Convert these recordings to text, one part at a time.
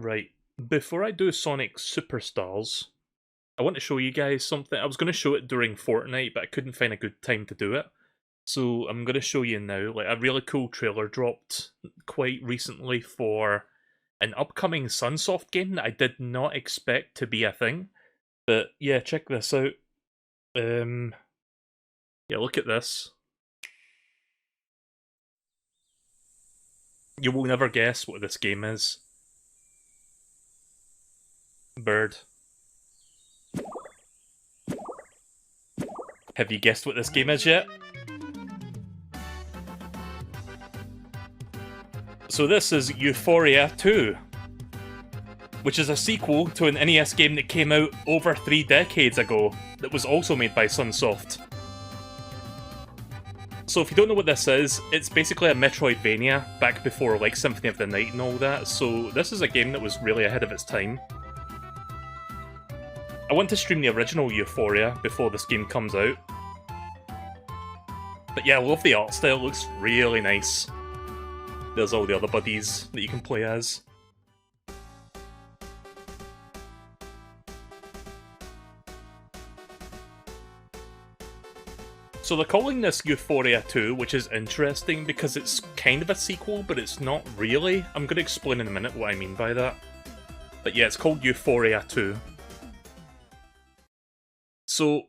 Right, before I do Sonic Superstars, I want to show you guys something. I was going to show it during Fortnite, but I couldn't find a good time to do it. So I'm going to show you now. Like, a really cool trailer dropped quite recently for an upcoming Sunsoft game that I did not expect to be a thing. But yeah, check this out. Yeah, look at this. You will never guess what this game is. Bird. Have you guessed what this game is yet? So this is Euphoria 2, which is a sequel to an NES game that came out over 3 decades ago that was also made by Sunsoft. So if you don't know what this is, it's basically a Metroidvania back before like Symphony of the Night and all that, so this is a game that was really ahead of its time. I want to stream the original Euphoria before this game comes out. But yeah, I love the art style, it looks really nice. There's all the other buddies that you can play as. So they're calling this Euphoria 2, which is interesting because it's kind of a sequel, but it's not really. I'm going to explain in a minute what I mean by that. But yeah, it's called Euphoria 2. So,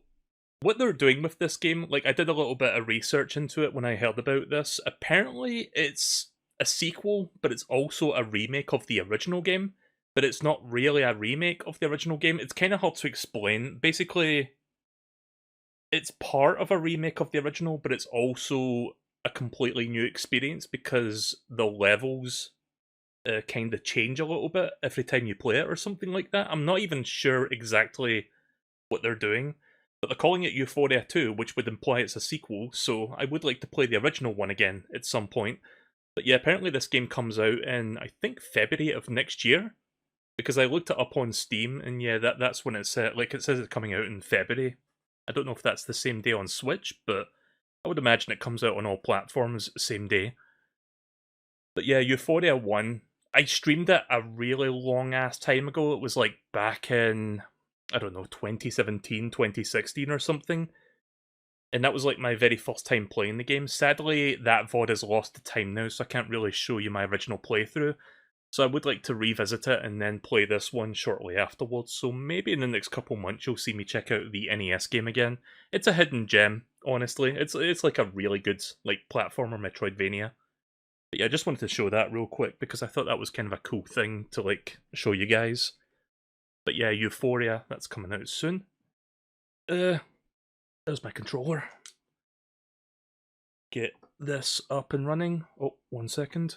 what they're doing with this game, like I did a little bit of research into it when I heard about this. Apparently it's a sequel, but it's also a remake of the original game. But it's not really a remake of the original game. It's kind of hard to explain. Basically, it's part of a remake of the original, but it's also a completely new experience because the levels kind of change a little bit every time you play it or something like that. I'm not even sure exactly what they're doing, but they're calling it Euphoria 2, which would imply it's a sequel, so I would like to play the original one again at some point. But yeah, apparently this game comes out in, I think, February of next year, because I looked it up on Steam, and yeah, that's when it's like it says it's coming out in February. I don't know if that's the same day on Switch, but I would imagine it comes out on all platforms same day. But yeah, Euphoria 1, I streamed it a really long ass time ago. It was like back in, I don't know, 2017, 2016 or something. And that was like my very first time playing the game. Sadly, that VOD is lost to time now, so I can't really show you my original playthrough. So I would like to revisit it and then play this one shortly afterwards. So maybe in the next couple months you'll see me check out the NES game again. It's a hidden gem, honestly. It's like a really good like platformer Metroidvania. But yeah, I just wanted to show that real quick because I thought that was kind of a cool thing to like show you guys. But yeah, Euphoria, that's coming out soon. There's my controller. Get this up and running. Oh, 1 second.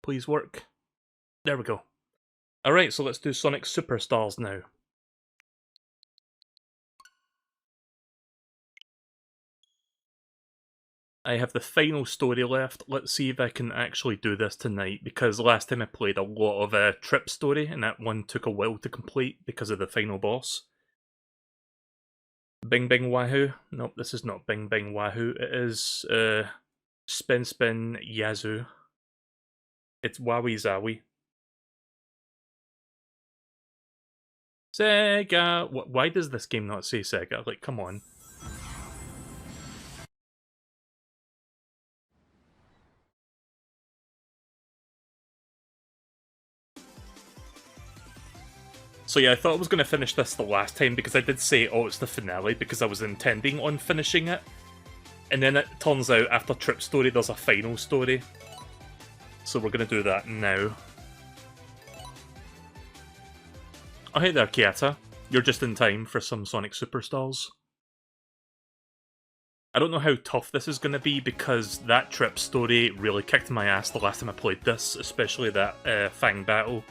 Please work. There we go. Alright, so let's do Sonic Superstars now. I have the final story left. Let's see if I can actually do this tonight, because last time I played a lot of Trip story, and that one took a while to complete because of the final boss. Bing Bing Wahoo. Nope, this is not Bing Bing Wahoo. It is Spin Spin Yazoo. It's Wowie Zowie. Sega! Why does this game not say Sega? Like, come on. So yeah, I thought I was going to finish this the last time because I did say, oh, it's the finale, because I was intending on finishing it. And then it turns out after Trip Story there's a final story. So we're going to do that now. Oh hey there, Kiata. You're just in time for some Sonic Superstars. I don't know how tough this is going to be because that Trip Story really kicked my ass the last time I played this, especially that Fang battle.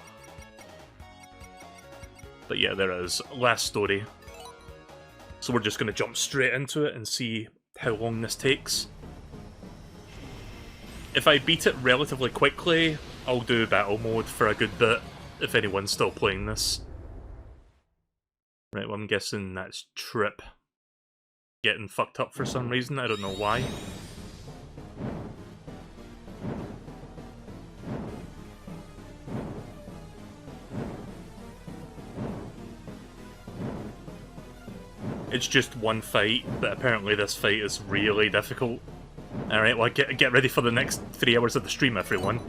But yeah, there is. Last story. So we're just going to jump straight into it and see how long this takes. If I beat it relatively quickly, I'll do battle mode for a good bit, if anyone's still playing this. Right, well I'm guessing that's Trip getting fucked up for some reason, I don't know why. It's just one fight, but apparently this fight is really difficult. Alright, well, get ready for the next 3 hours of the stream, everyone.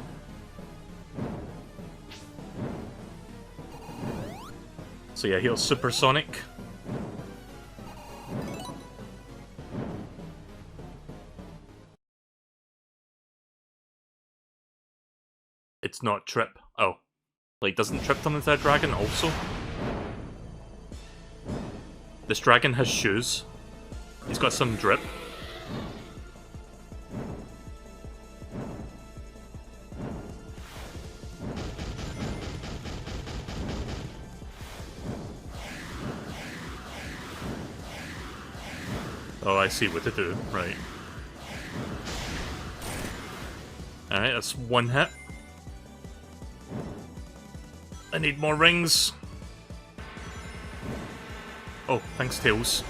So yeah, here's Supersonic. It's not Trip. Oh. Like, doesn't Trip turn into a dragon also? This dragon has shoes. He's got some drip. Oh, I see what to do. Right. Alright, that's one hit. I need more rings. Oh, thanks, Tails.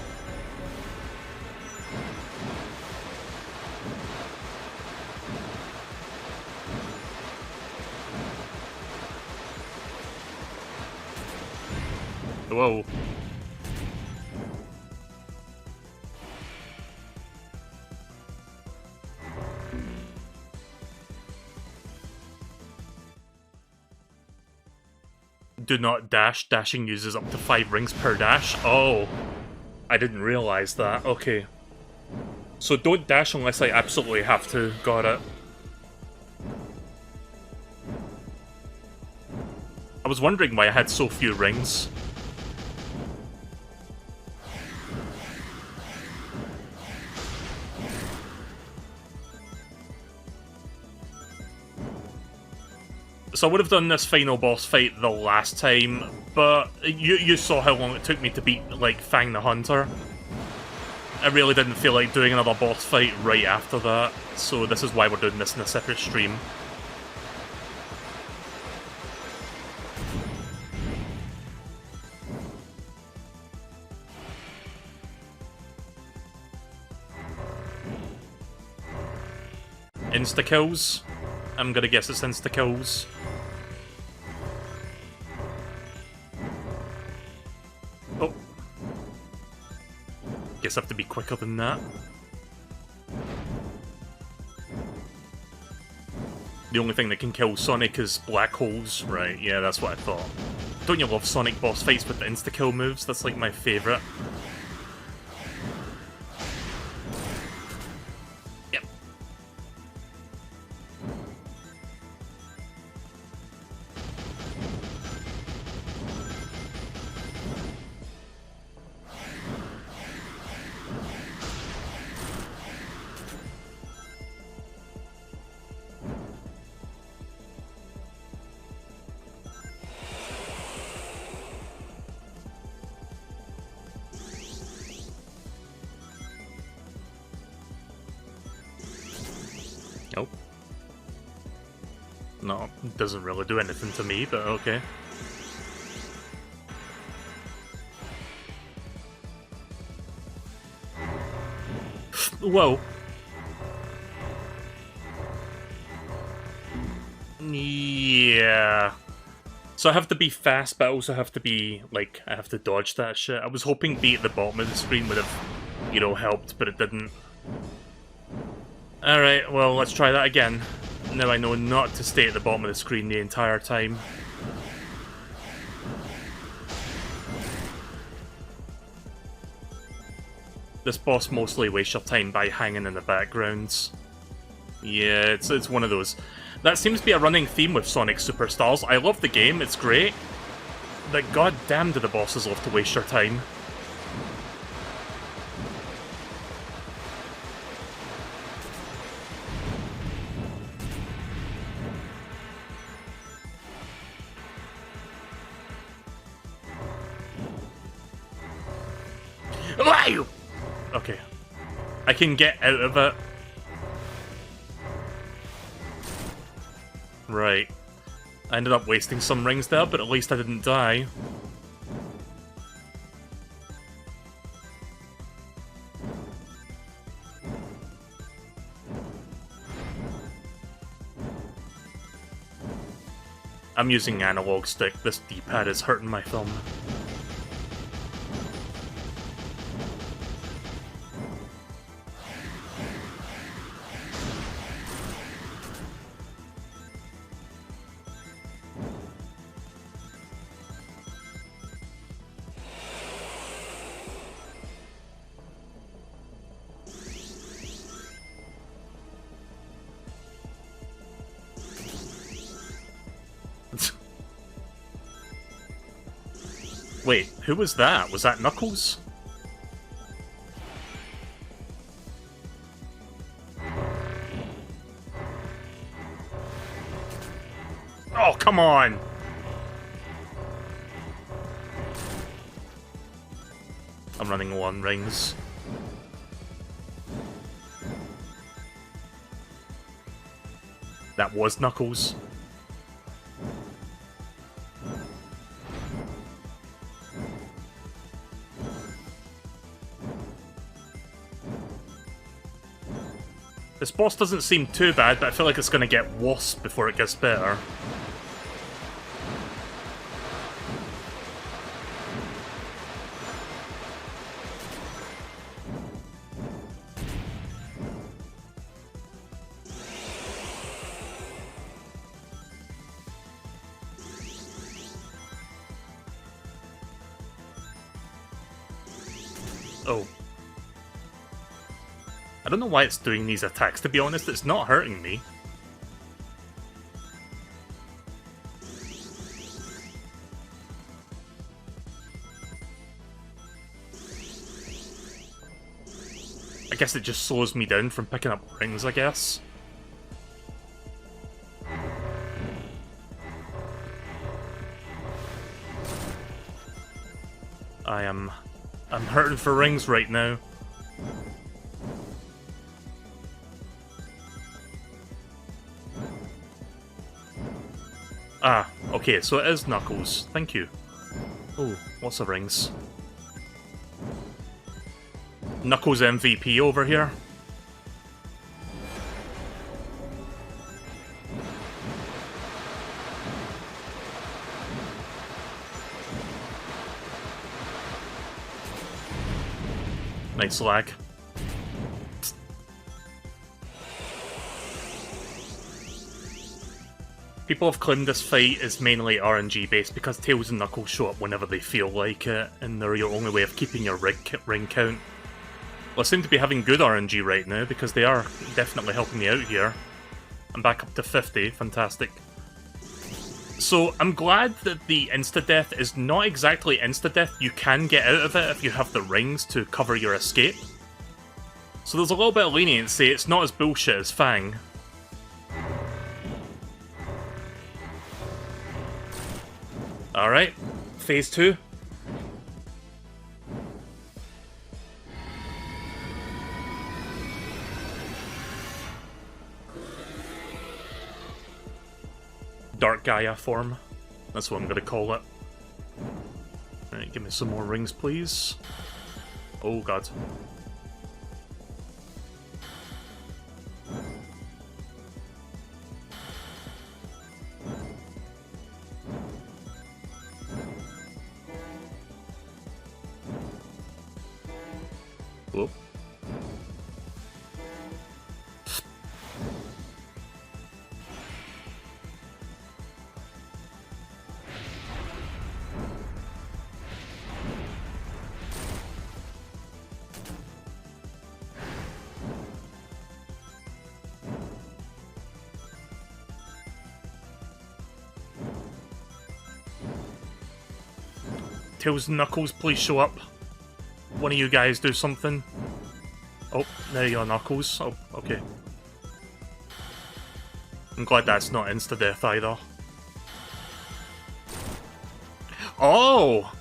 Whoa. Do not dash. Dashing uses up to 5 rings per dash. Oh. I didn't realize that. Okay. So don't dash unless I absolutely have to. Got it. I was wondering why I had so few rings. So I would have done this final boss fight the last time, but you saw how long it took me to beat, like, Fang the Hunter. I really didn't feel like doing another boss fight right after that, so this is why we're doing this in a separate stream. Insta-kills? I'm gonna guess it's insta-kills. Oh. Guess I have to be quicker than that. The only thing that can kill Sonic is black holes. Right, yeah, that's what I thought. Don't you love Sonic boss fights with the insta-kill moves? That's like my favourite. Yep. Nope. No, it doesn't really do anything to me, but okay. Whoa. Yeah. So I have to be fast, but I also have to be, like, I have to dodge that shit. I was hoping B at the bottom of the screen would have, you know, helped, but it didn't. Alright, well, let's try that again. Now I know not to stay at the bottom of the screen the entire time. This boss mostly wastes your time by hanging in the backgrounds. Yeah, it's one of those. That seems to be a running theme with Sonic Superstars. I love the game, it's great. But goddamn do the bosses love to waste your time. Okay. I can get out of it. Right. I ended up wasting some rings there, but at least I didn't die. I'm using analog stick. This D-pad is hurting my thumb. Who was that? Was that Knuckles? Oh, come on! I'm running low on rings. That was Knuckles. This boss doesn't seem too bad, but I feel like it's going to get worse before it gets better. Oh. I don't know why it's doing these attacks, to be honest. It's not hurting me. I guess it just slows me down from picking up rings, I guess. I'm hurting for rings right now. Ah, okay, so it is Knuckles. Thank you. Oh, lots of rings. Knuckles MVP over here. Nice lag. People have claimed this fight is mainly RNG based because Tails and Knuckles show up whenever they feel like it, and they're your only way of keeping your ring count. Well, I seem to be having good RNG right now because they are definitely helping me out here. I'm back up to 50, fantastic. So I'm glad that the insta-death is not exactly insta-death. You can get out of it if you have the rings to cover your escape. So there's a little bit of leniency, it's not as bullshit as Fang. Alright, phase 2. Dark Gaia form. That's what I'm gonna call it. Alright, give me some more rings, please. Oh god. Whoop. Tails and Knuckles, please show up. One of you guys do something. Oh, there you are, Knuckles. Oh, okay. I'm glad that's not insta-death either. Oh!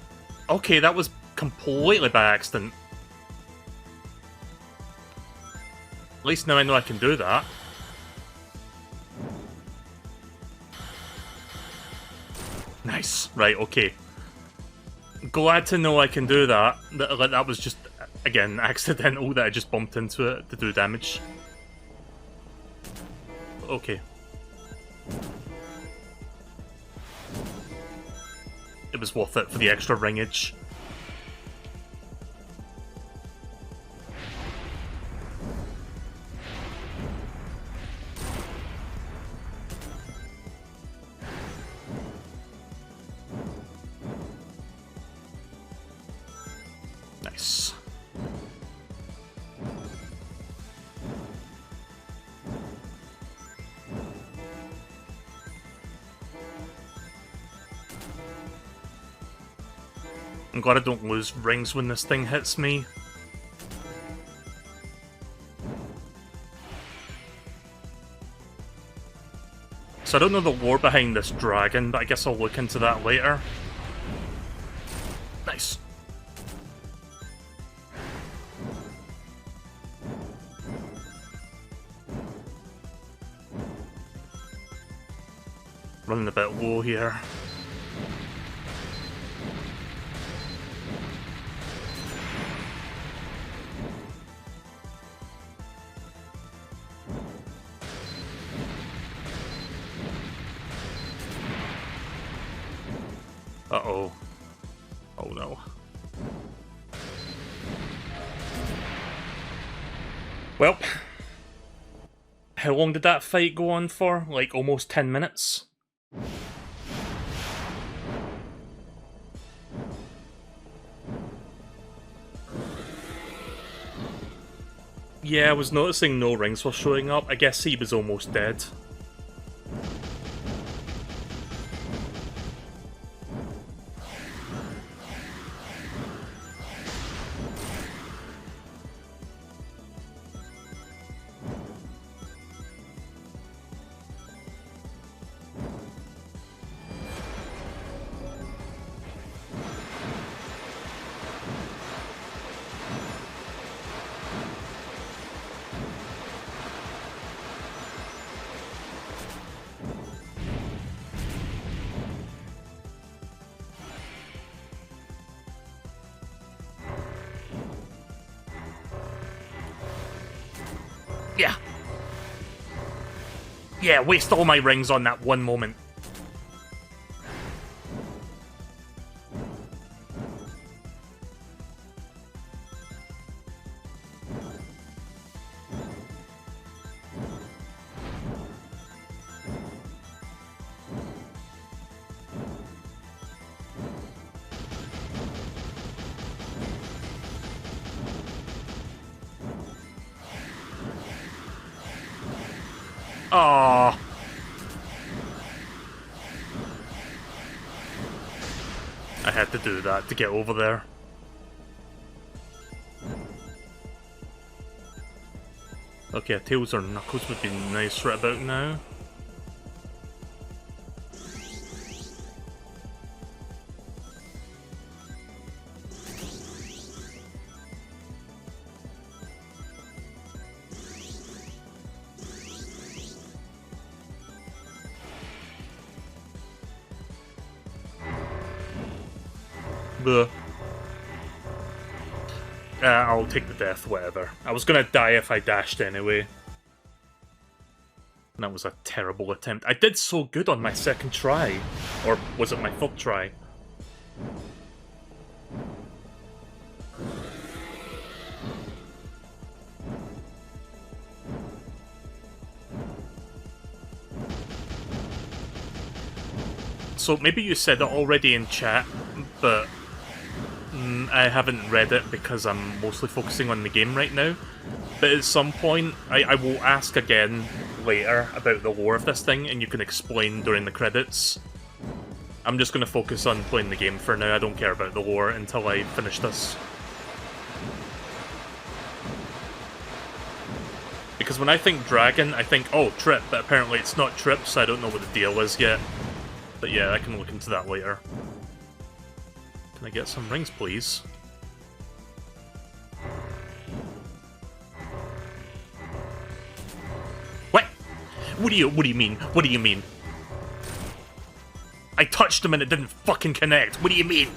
Okay, that was completely by accident. At least now I know I can do that. Nice. Right, okay. Glad to know I can do that. That was just, again, accidental that I just bumped into it to do damage. Okay. It was worth it for the extra ringage. Nice. I'm glad I don't lose rings when this thing hits me. So I don't know the lore behind this dragon, but I guess I'll look into that later. Nice. Running a bit low here. Uh-oh. Oh no. Well, how long did that fight go on for? Like almost 10 minutes? Yeah, I was noticing no rings were showing up. I guess he was almost dead. Yeah. Yeah, waste all my rings on that one moment. Aww. I had to do that to get over there. Okay, Tails or Knuckles would be nice right about now. Bleh. I'll take the death, whatever. I was gonna die if I dashed anyway. And that was a terrible attempt. I did so good on my second try. Or was it my third try? So maybe you said it already in chat, but I haven't read it because I'm mostly focusing on the game right now. But at some point, I will ask again later about the lore of this thing, and you can explain during the credits. I'm just going to focus on playing the game for now. I don't care about the lore until I finish this. Because when I think dragon, I think, oh, trip, but apparently it's not trip, so I don't know what the deal is yet. But yeah, I can look into that later. Can I get some rings, please? What? What do you mean? What do you mean? I touched him and it didn't fucking connect. What do you mean?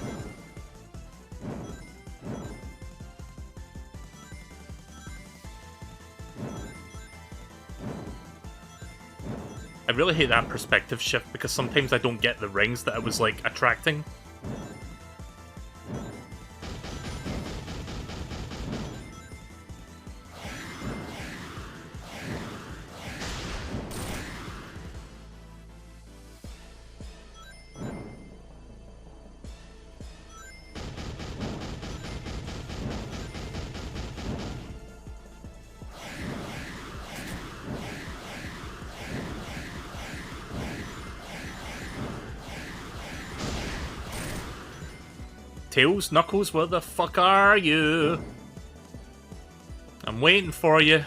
I really hate that perspective shift because sometimes I don't get the rings that I was, like, attracting. Tails, Knuckles, where the fuck are you? I'm waiting for you.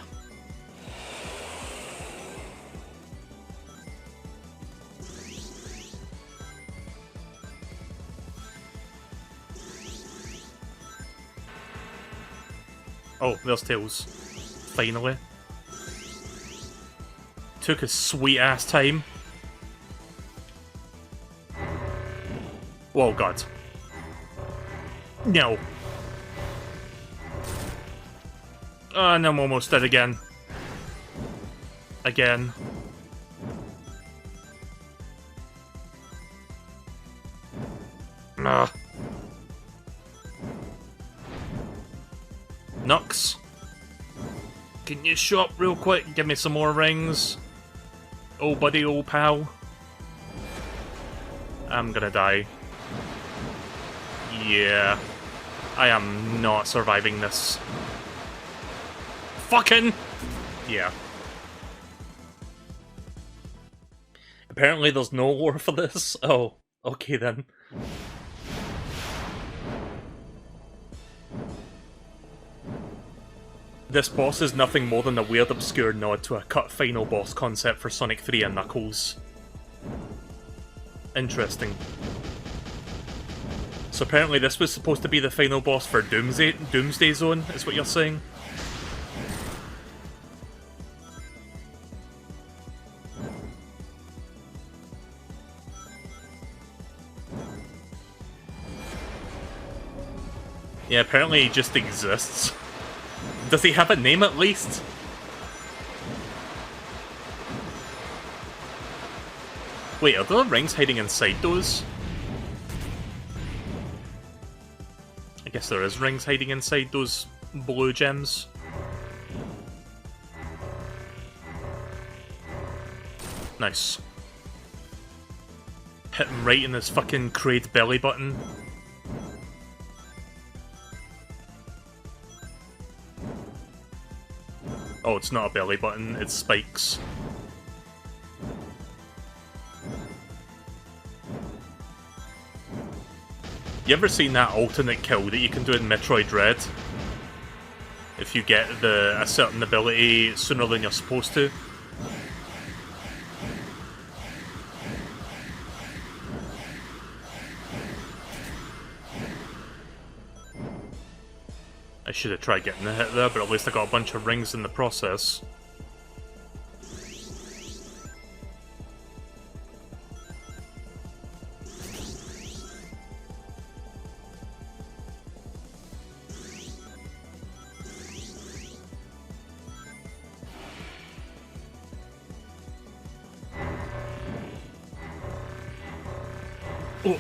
Oh, there's Tails. Finally. Took a sweet ass time. Oh god. No. And I'm almost dead again. Again. Ugh. Nux. Can you show up real quick and give me some more rings? Oh buddy, old pal. I'm gonna die. Yeah. I am not surviving this. Fucking! Yeah. Apparently there's no lore for this. Oh, okay then. This boss is nothing more than a weird obscure nod to a cut final boss concept for Sonic 3 and Knuckles. Interesting. So apparently this was supposed to be the final boss for Doomsday Zone, is what you're saying? Yeah, apparently he just exists. Does he have a name at least? Wait, are there rings hiding inside those? I guess there is rings hiding inside those blue gems. Nice. Hit him right in his fucking Kraid belly button. Oh, it's not a belly button, it's spikes. You ever seen that alternate kill that you can do in Metroid Dread? If you get a certain ability sooner than you're supposed to? I should have tried getting a hit there, but at least I got a bunch of rings in the process. Oh.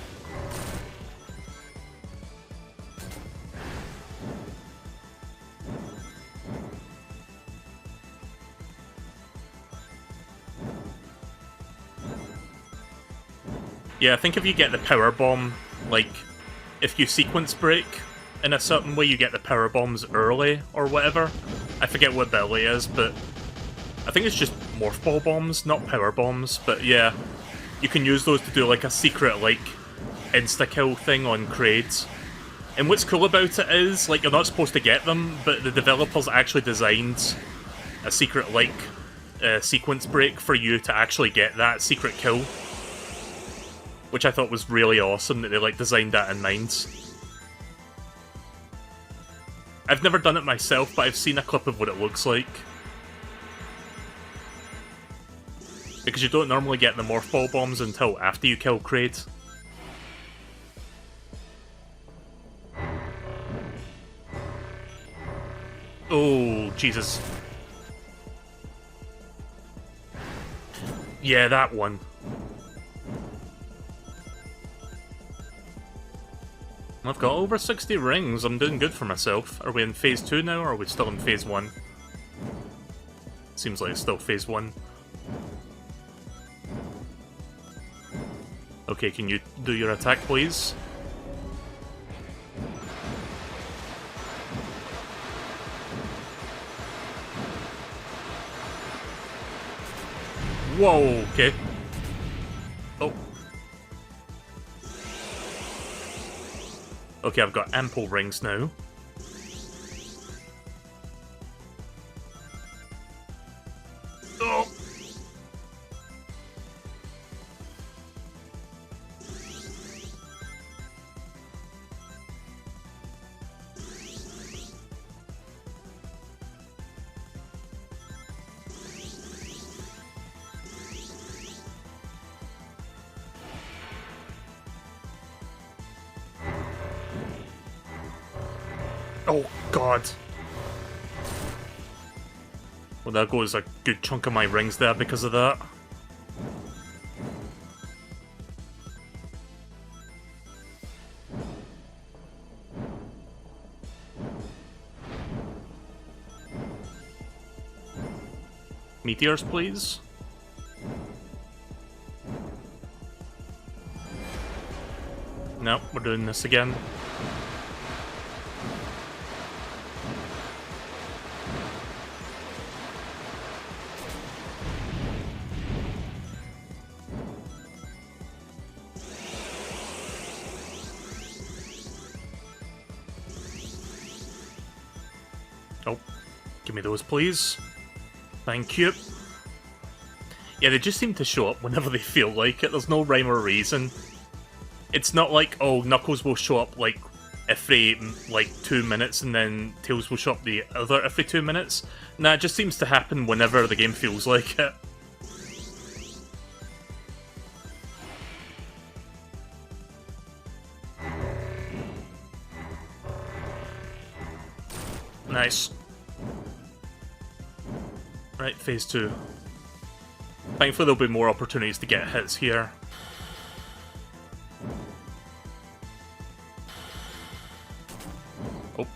Yeah, I think if you get the power bomb, like, if you sequence break in a certain way, you get the power bombs early, or whatever. I forget what ability it is, but I think it's just morph ball bombs, not power bombs, but yeah. You can use those to do, like, a secret, like, insta-kill thing on Kraids. And what's cool about it is, like, you're not supposed to get them, but the developers actually designed a secret, like, sequence break for you to actually get that secret kill. Which I thought was really awesome that they, like, designed that in mind. I've never done it myself, but I've seen a clip of what it looks like. Because you don't normally get the morph ball bombs until after you kill Kraid. Oh, Jesus. Yeah, that one. I've got over 60 rings, I'm doing good for myself. Are we in phase 2 now, or are we still in phase 1? Seems like it's still phase 1. Okay, can you do your attack, please? Whoa, okay. Oh. Okay, I've got ample rings now. Oh! Oh, God. Well, there goes a good chunk of my rings there because of that. Meteors, please. No, we're doing this again. Oh, give me those, please. Thank you. Yeah, they just seem to show up whenever they feel like it. There's no rhyme or reason. It's not like, oh, Knuckles will show up, like, every, 2 minutes, and then Tails will show up the other every 2 minutes. Nah, it just seems to happen whenever the game feels like it. Nice. Right, phase 2. Thankfully there'll be more opportunities to get hits here. Oh.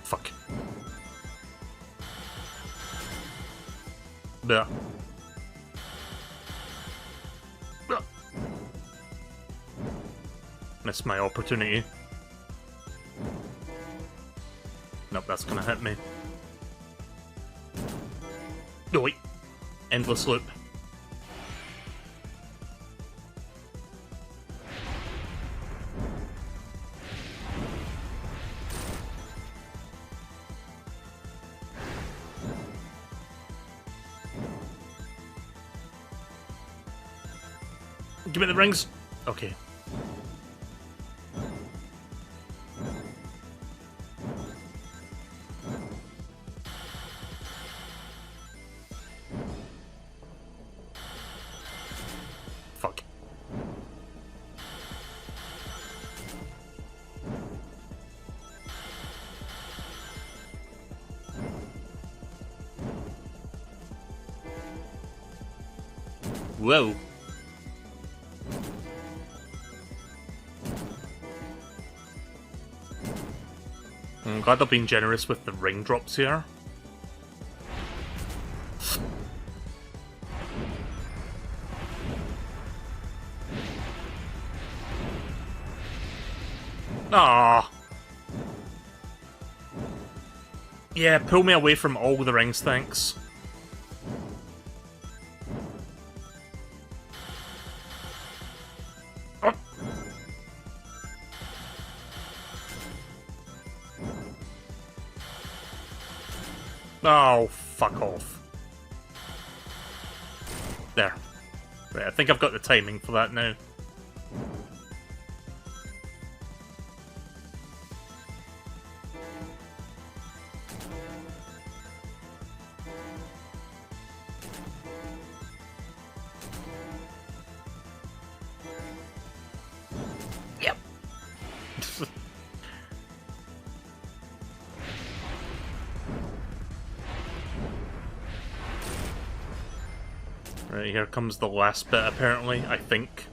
Fuck. Bleh. Bleh. Missed my opportunity. Nope, that's gonna hit me. No, wait. Endless loop. Give me the rings. Okay. Fuck. Whoa. I'm glad they're being generous with the ring drops here. Ah. Yeah, pull me away from all the rings, thanks. Oh. Oh, fuck off. There. Right, I think I've got the timing for that now. Alright, here comes the last bit, apparently, I think.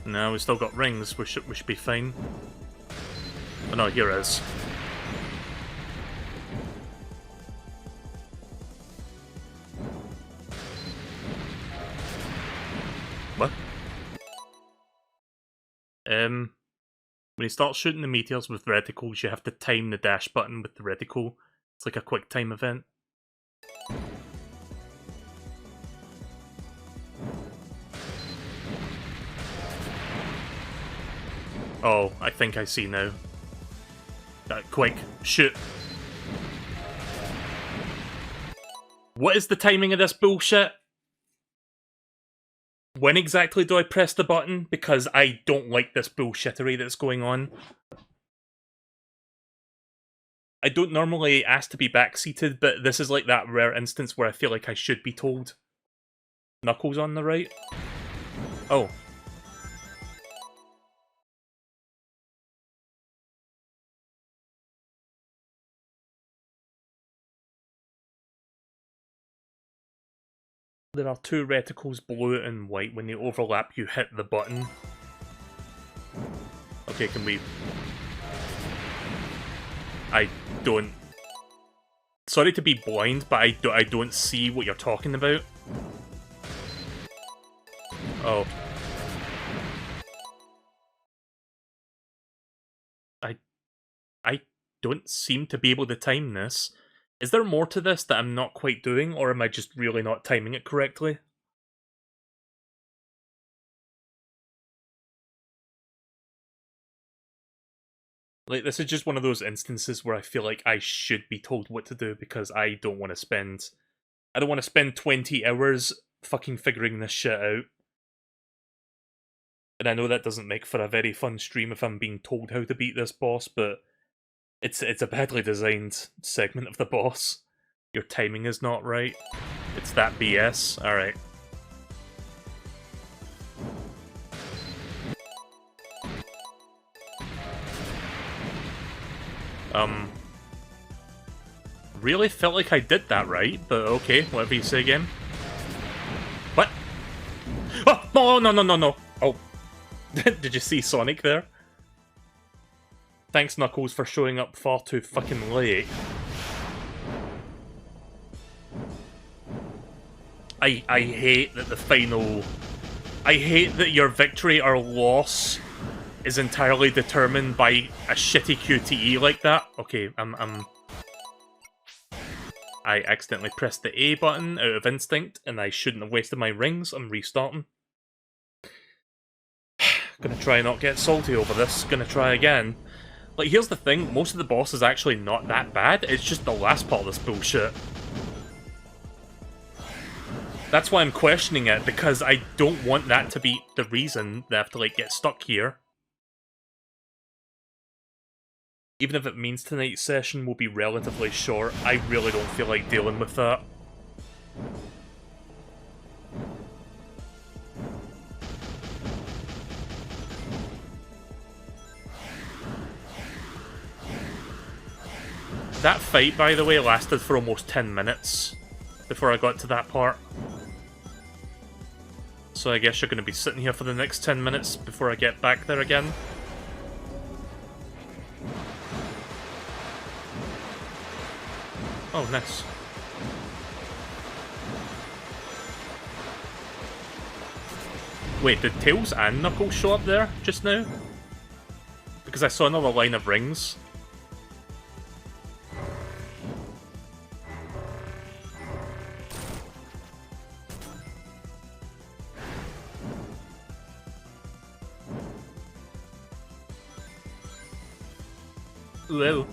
No, we still got rings. We should be fine. Oh no, here it is. What? When you start shooting the meteors with reticles, you have to time the dash button with the reticle. It's like a quick time event. Oh, I think I see now. Quick, shoot. What is the timing of this bullshit? When exactly do I press the button? Because I don't like this bullshittery that's going on. I don't normally ask to be backseated, but this is like that rare instance where I feel like I should be told. Knuckles on the right. Oh. There are two reticles, blue and white. When they overlap, you hit the button. Okay, can we... I don't... Sorry to be blind, but I don't see what you're talking about. Oh. I don't seem to be able to time this. Is there more to this that I'm not quite doing, or am I just really not timing it correctly? Like, this is just one of those instances where I feel like I should be told what to do because I don't want to spend... I don't want to spend 20 hours fucking figuring this shit out. And I know that doesn't make for a very fun stream if I'm being told how to beat this boss, but it's a badly designed segment of the boss. Your timing is not right. It's that BS. Alright. Really felt like I did that right, but okay, whatever you say again. What? Oh, no. Oh. Did you see Sonic there? Thanks, Knuckles, for showing up far too fucking late. I hate that the final... I hate that your victory or loss is entirely determined by a shitty QTE like that. Okay, I accidentally pressed the A button out of instinct, and I shouldn't have wasted my rings. I'm restarting. Gonna try not get salty over this. Gonna try again. Like, here's the thing. Most of the boss is actually not that bad. It's just the last part of this bullshit. That's why I'm questioning it, because I don't want that to be the reason they have to, like, get stuck here. Even if it means tonight's session will be relatively short, I really don't feel like dealing with that. That fight, by the way, lasted for almost 10 minutes before I got to that part. So I guess you're going to be sitting here for the next 10 minutes before I get back there again. Oh, nice. Wait, did Tails and Knuckles show up there just now? Because I saw another line of rings. Well.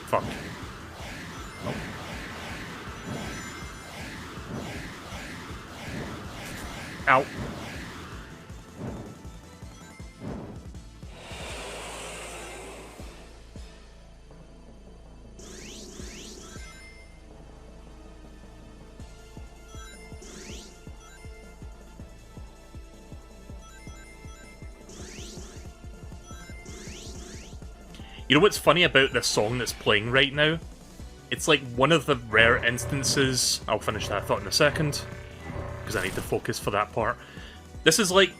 Fuck. Oh. Ow. You know what's funny about this song that's playing right now? It's like one of the rare instances... I'll finish that thought in a second, because I need to focus for that part. This is like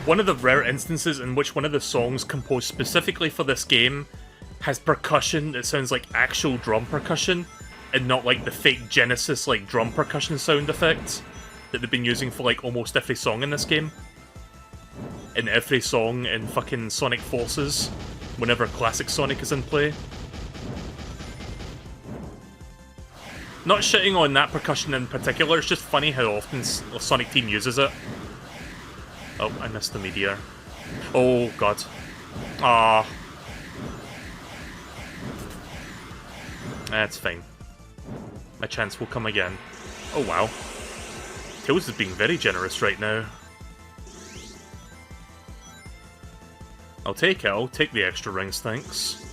one of the rare instances in which one of the songs composed specifically for this game has percussion that sounds like actual drum percussion, and not like the fake Genesis like drum percussion sound effects that they've been using for like almost every song in this game. In every song in fucking Sonic Forces, whenever classic Sonic is in play. Not shitting on that percussion in particular, it's just funny how often the Sonic team uses it. Oh, I missed the meteor. Oh, God. Ah. That's fine. My chance will come again. Oh, wow. Tails is being very generous right now. I'll take it. I'll take the extra rings, thanks.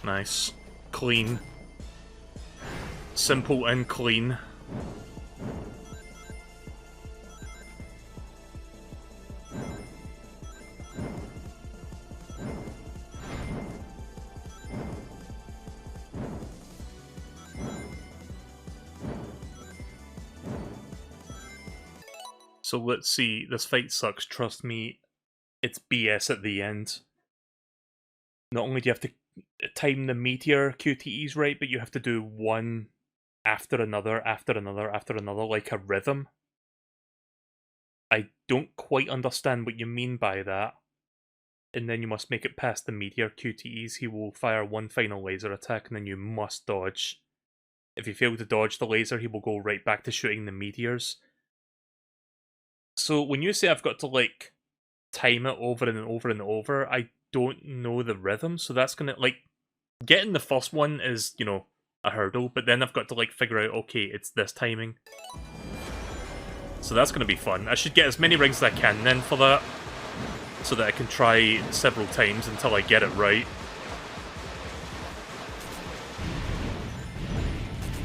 Nice. Clean. Simple and clean. So let's see, this fight sucks, trust me, it's BS at the end. Not only do you have to time the meteor QTEs right, but you have to do one after another, after another, after another, like a rhythm. I don't quite understand what you mean by that. And then you must make it past the meteor QTEs. He will fire one final laser attack, and then you must dodge. If you fail to dodge the laser, he will go right back to shooting the meteors. So when you say I've got to, like, time it over and over and over, I don't know the rhythm, so that's gonna, like, getting the first one is, you know, a hurdle, but then I've got to, like, figure out, okay, it's this timing. So that's gonna be fun. I should get as many rings as I can then for that, so that I can try several times until I get it right.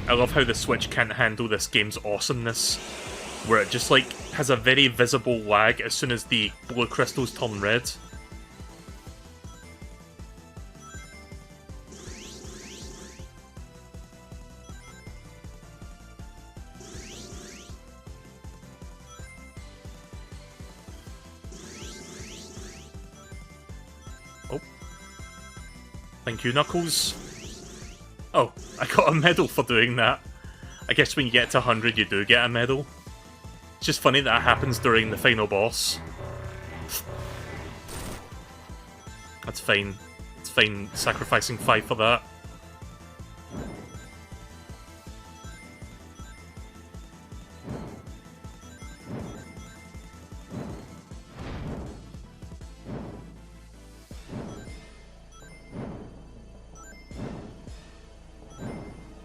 I love how the Switch can't handle this game's awesomeness, where it just, like, has a very visible lag as soon as the blue crystals turn red. Oh. Thank you, Knuckles. Oh, I got a medal for doing that. I guess when you get to 100 you do get a medal. It's just funny that happens during the final boss. That's fine. It's fine sacrificing 5 for that.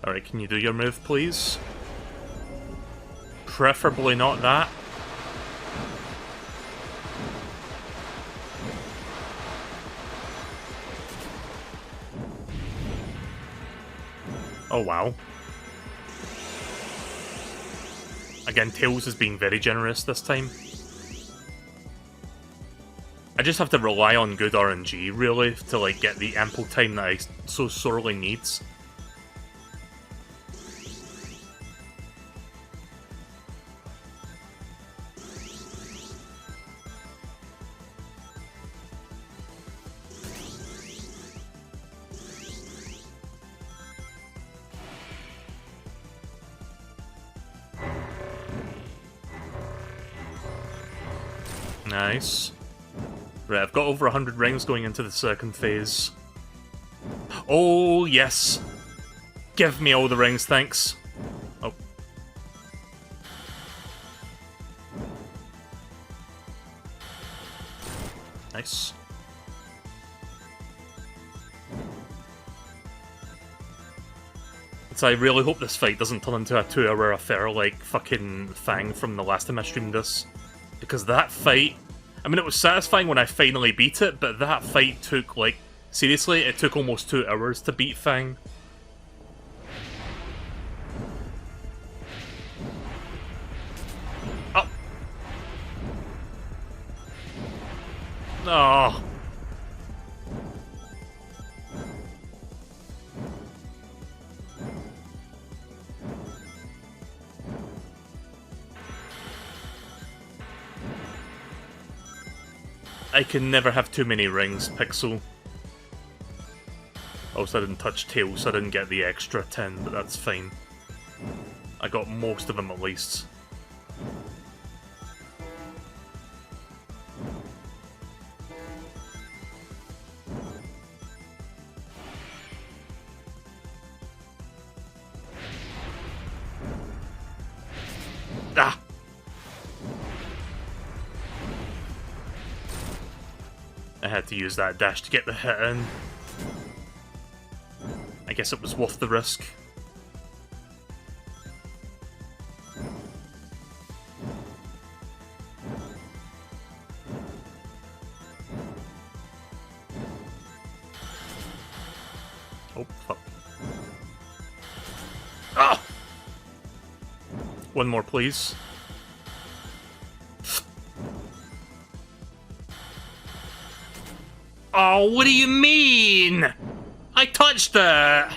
Alright, can you do your move, please? Preferably not that. Oh, wow. Again, Tails is being very generous this time. I just have to rely on good RNG, really, to, like, get the ample time that I so sorely need. Nice. Right, I've got over 100 rings going into the second phase. Oh, yes! Give me all the rings, thanks. Oh. Nice. So I really hope this fight doesn't turn into a 2-hour affair like fucking Fang from the last time I streamed this. Because that fight... I mean, it was satisfying when I finally beat it, but that fight took, like, Seriously, it took almost 2 hours to beat Fang. Oh! Oh! I can never have too many rings, Pixel. Also, I didn't touch Tail, so I didn't get the extra 10, but that's fine. I got most of them at least. Ah! I had to use that dash to get the hit in. I guess it was worth the risk. Oh, fuck. Ah! One more, please. Oh, what do you mean? I touched it!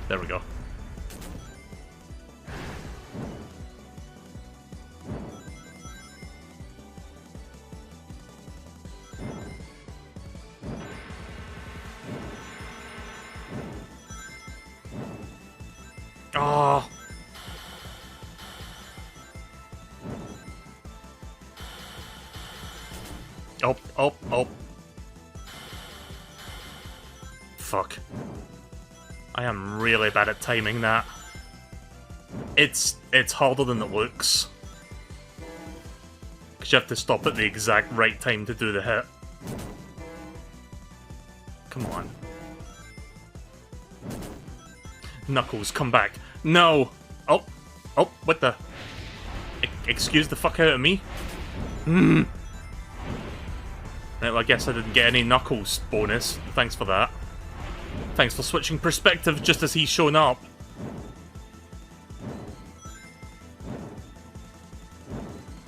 There we go. Oh. Oh, oh, oh. Fuck. I am really bad at timing that. It's harder than it looks. Because you have to stop at the exact right time to do the hit. Come on. Knuckles, come back. No! Oh! Oh, what the? Excuse the fuck out of me? Right, well, I guess I didn't get any Knuckles bonus. Thanks for that. Thanks for switching perspective just as he's shown up.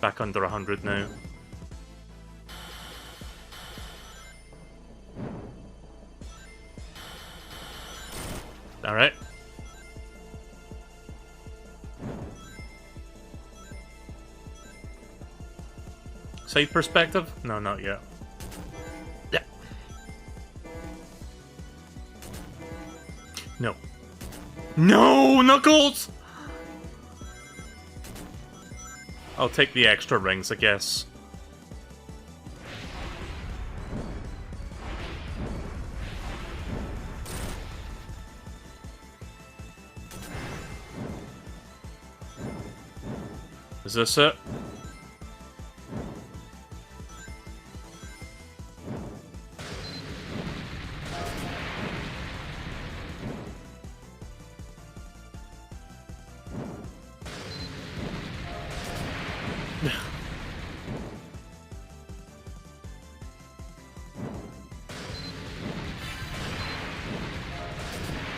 Back under 100 now. Alright. Side perspective? No, not yet. Yeah. No. No, Knuckles! I'll take the extra rings, I guess. Is this it?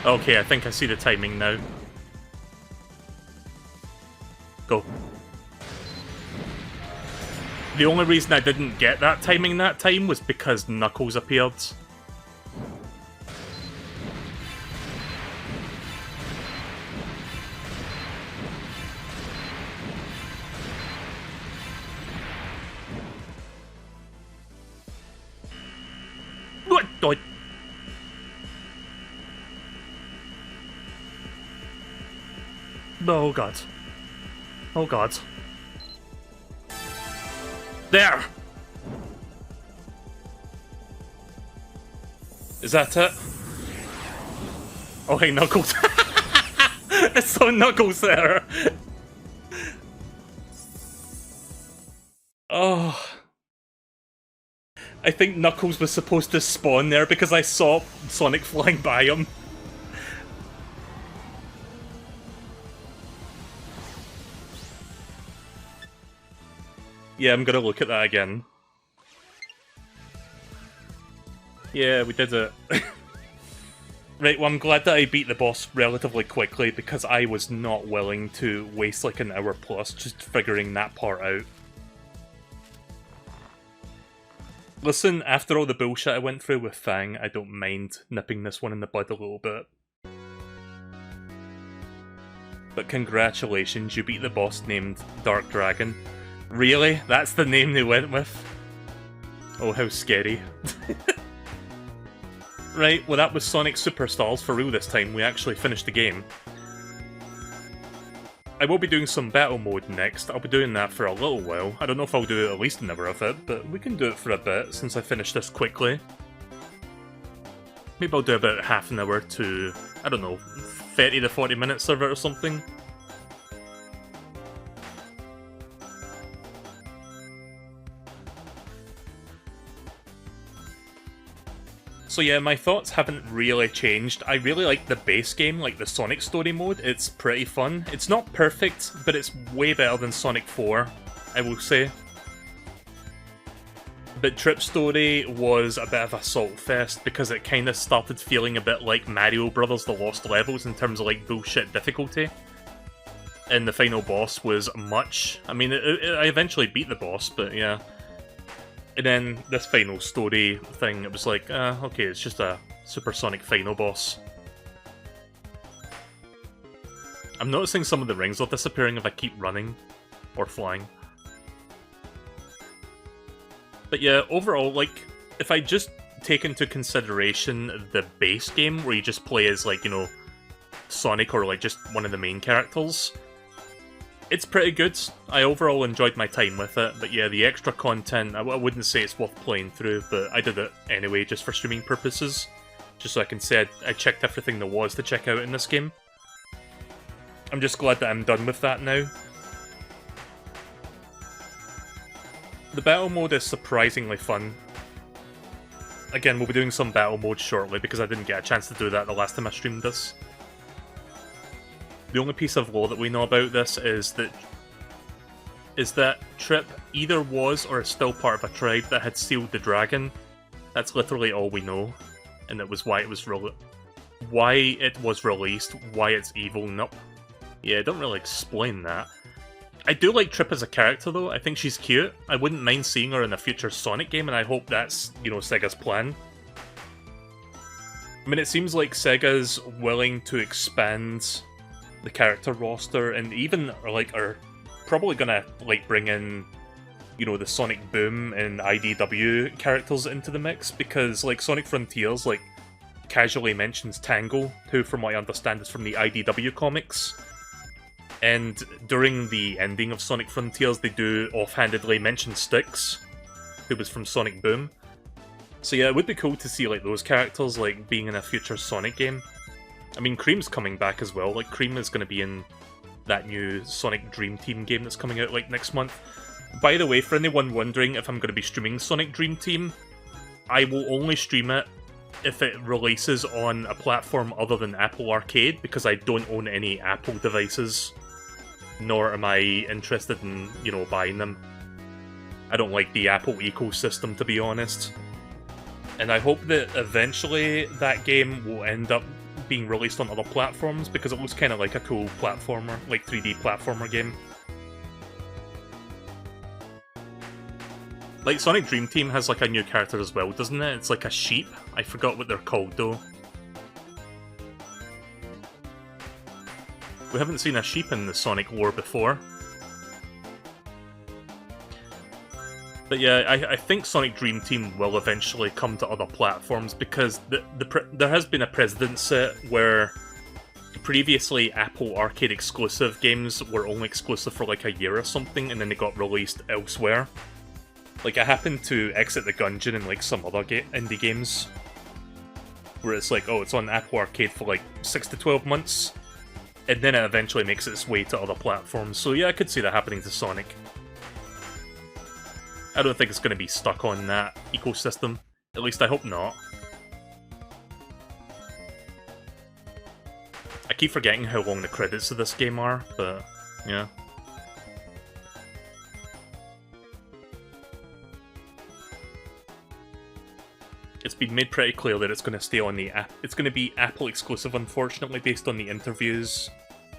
Okay, I think I see the timing now. Go. The only reason I didn't get that timing that time was because Knuckles appeared. What? Oh god. Oh god. There! Is that it? Oh hey, Knuckles. I saw Knuckles there! Oh. I think Knuckles was supposed to spawn there because I saw Sonic flying by him. Yeah, I'm gonna look at that again. Yeah, we did it. Right, well I'm glad that I beat the boss relatively quickly because I was not willing to waste like an hour plus just figuring that part out. Listen, after all the bullshit I went through with Fang, I don't mind nipping this one in the bud a little bit. But congratulations, you beat the boss named Dark Dragon. Really? That's the name they went with? Oh, how scary. Right, well that was Sonic Superstars for real this time. We actually finished the game. I will be doing some battle mode next. I'll be doing that for a little while. I don't know if I'll do at least an hour of it, but we can do it for a bit since I finished this quickly. Maybe I'll do about half an hour to, I don't know, 30 to 40 minutes of it or something. So yeah, my thoughts haven't really changed. I really like the base game, like the Sonic story mode. It's pretty fun. It's not perfect, but it's way better than Sonic 4, I will say. But Trip Story was a bit of a salt fest because it kind of started feeling a bit like Mario Brothers The Lost Levels in terms of like bullshit difficulty. And the final boss was much. I mean, I eventually beat the boss, but yeah. And then this final story thing, it was like, okay, it's just a supersonic final boss. I'm noticing some of the rings are disappearing if I keep running or flying. But yeah, overall, like, if I just take into consideration the base game where you just play as, like, you know, Sonic or, like, just one of the main characters, it's pretty good. I overall enjoyed my time with it, but yeah, the extra content, I wouldn't say it's worth playing through, but I did it anyway just for streaming purposes. Just so I can say I checked everything there was to check out in this game. I'm just glad that I'm done with that now. The battle mode is surprisingly fun. Again, we'll be doing some battle mode shortly because I didn't get a chance to do that the last time I streamed this. The only piece of lore that we know about this is that Trip either was or is still part of a tribe that had sealed the dragon. That's literally all we know, and that was why it was released, why it's evil. Nope. Yeah, don't really explain that. I do like Trip as a character though. I think she's cute. I wouldn't mind seeing her in a future Sonic game, and I hope that's, you know, Sega's plan. I mean, it seems like Sega's willing to expand the character roster, and even are probably gonna like bring in, you know, the Sonic Boom and IDW characters into the mix, because like Sonic Frontiers like casually mentions Tango, who from what I understand is from the IDW comics, and during the ending of Sonic Frontiers they do offhandedly mention Styx, who was from Sonic Boom. So yeah, it would be cool to see like those characters like being in a future Sonic game. I mean, Cream's coming back as well. Like, Cream is going to be in that new Sonic Dream Team game that's coming out, like, next month. By the way, for anyone wondering if I'm going to be streaming Sonic Dream Team, I will only stream it if it releases on a platform other than Apple Arcade, because I don't own any Apple devices, nor am I interested in, you know, buying them. I don't like the Apple ecosystem, to be honest. And I hope that eventually that game will end up being released on other platforms, because it looks kind of like a cool platformer, like 3D platformer game. Like, Sonic Dream Team has like a new character as well, doesn't it? It's like a sheep. I forgot what they're called though. We haven't seen a sheep in the Sonic lore before. But yeah, I think Sonic Dream Team will eventually come to other platforms, because there has been a precedent set where previously Apple Arcade exclusive games were only exclusive for like a year or something, and then they got released elsewhere. Like, I happened to Exit the Gungeon and like some other indie games, where it's like, oh, it's on Apple Arcade for like 6 to 12 months, and then it eventually makes its way to other platforms. So yeah, I could see that happening to Sonic. I don't think it's going to be stuck on that ecosystem. At least I hope not. I keep forgetting how long the credits of this game are, but yeah. It's been made pretty clear that it's going to stay on the app. It's going to be Apple exclusive, unfortunately, based on the interviews,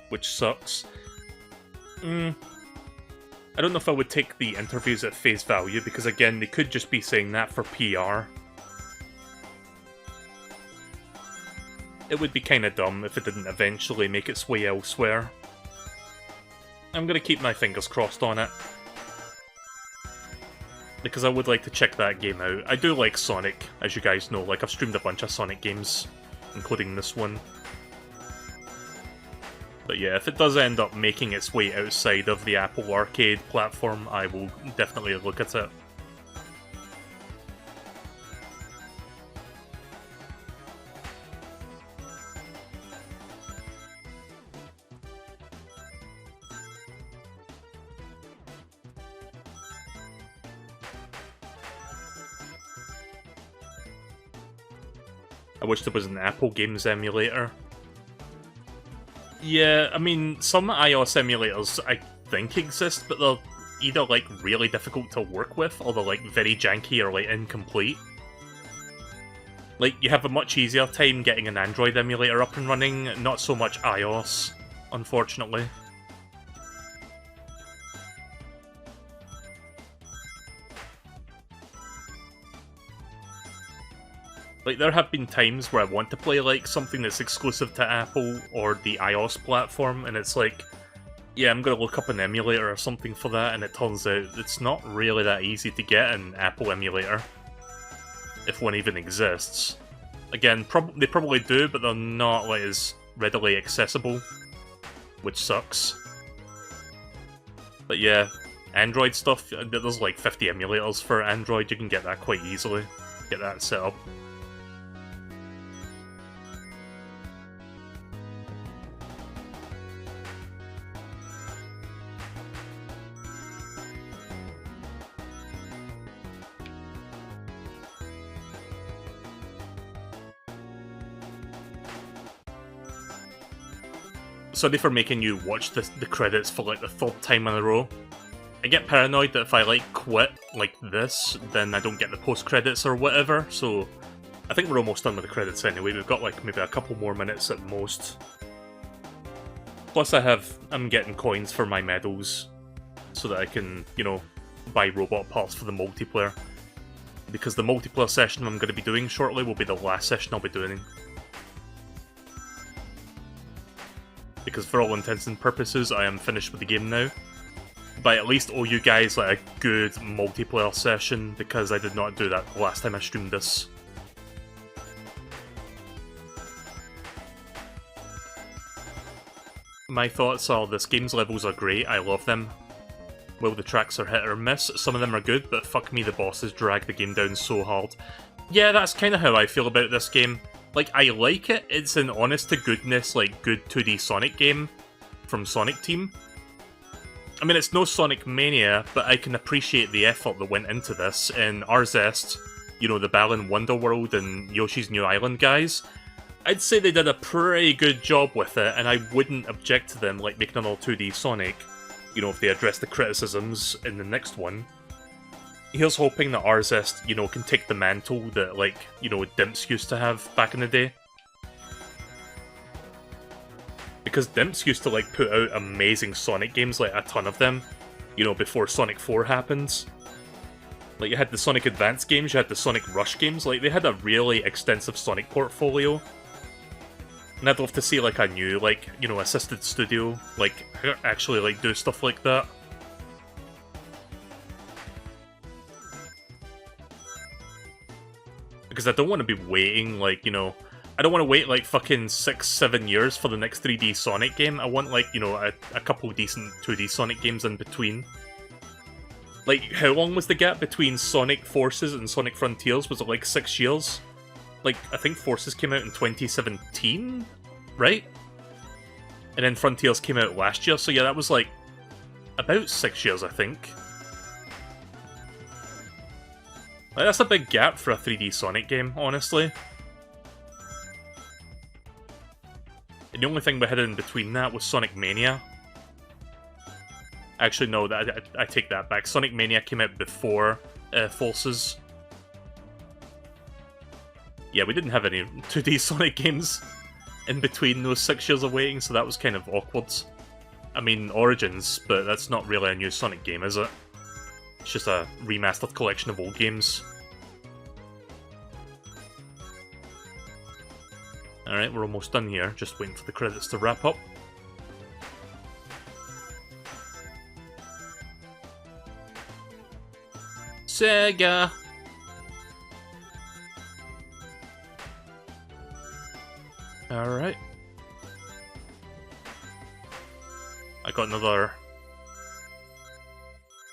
which sucks. I don't know if I would take the interviews at face value, because again, they could just be saying that for PR. It would be kinda dumb if it didn't eventually make its way elsewhere. I'm gonna keep my fingers crossed on it. Because I would like to check that game out. I do like Sonic, as you guys know. Like, I've streamed a bunch of Sonic games, including this one. But yeah, if it does end up making its way outside of the Apple Arcade platform, I will definitely look at it. I wish there was an Apple Games emulator. Yeah, I mean, some iOS emulators I think exist, but they're either, like, really difficult to work with, or they're, like, very janky or, like, incomplete. Like, you have a much easier time getting an Android emulator up and running, not so much iOS, unfortunately. Like, there have been times where I want to play, like, something that's exclusive to Apple or the iOS platform, and it's like, yeah, I'm gonna look up an emulator or something for that, and it turns out it's not really that easy to get an Apple emulator. If one even exists. Again, they probably do, but they're not, like, as readily accessible, which sucks. But yeah, Android stuff, there's like 50 emulators for Android, you can get that quite easily. Get that set up. Sorry for making you watch the credits for like the third time in a row. I get paranoid that if I like quit like this, then I don't get the post-credits or whatever, so I think we're almost done with the credits anyway. We've got like maybe a couple more minutes at most. Plus I'm getting coins for my medals, so that I can, you know, buy robot parts for the multiplayer. Because the multiplayer session I'm going to be doing shortly will be the last session I'll be doing. Because for all intents and purposes, I am finished with the game now. But I at least owe you guys like a good multiplayer session, because I did not do that the last time I streamed this. My thoughts are this game's levels are great, I love them. Well, the tracks are hit or miss, some of them are good, but fuck me, the bosses drag the game down so hard. Yeah, that's kind of how I feel about this game. Like, I like it, it's an honest-to-goodness, like, good 2D Sonic game from Sonic Team. I mean, it's no Sonic Mania, but I can appreciate the effort that went into this, and Arzest, you know, the Balan Wonderworld and Yoshi's New Island guys, I'd say they did a pretty good job with it, and I wouldn't object to them, like, making another 2D Sonic, you know, if they address the criticisms in the next one. Here's hoping that Arzest, you know, can take the mantle that, like, you know, Dimps used to have back in the day. Because Dimps used to, like, put out amazing Sonic games, like, a ton of them, you know, before Sonic 4 happens. Like, you had the Sonic Advance games, you had the Sonic Rush games, like, they had a really extensive Sonic portfolio. And I'd love to see, like, a new, like, you know, assisted studio, like, actually, like, do stuff like that. Because I don't want to be waiting, like, you know, I don't want to wait, like, fucking 6-7 years for the next 3D Sonic game. I want, like, you know, a couple decent 2D Sonic games in between. Like, how long was the gap between Sonic Forces and Sonic Frontiers? Was it, like, 6 years? Like, I think Forces came out in 2017, right? And then Frontiers came out last year, so yeah, that was, like, about 6 years, I think. Like, that's a big gap for a 3D Sonic game, honestly. And the only thing we had in between that was Sonic Mania. Actually, no, I take that back. Sonic Mania came out before Forces. Yeah, we didn't have any 2D Sonic games in between those 6 years of waiting, so that was kind of awkward. I mean, Origins, but that's not really a new Sonic game, is it? It's just a remastered collection of old games. Alright, we're almost done here, just waiting for the credits to wrap up. Sega! Alright. I got another...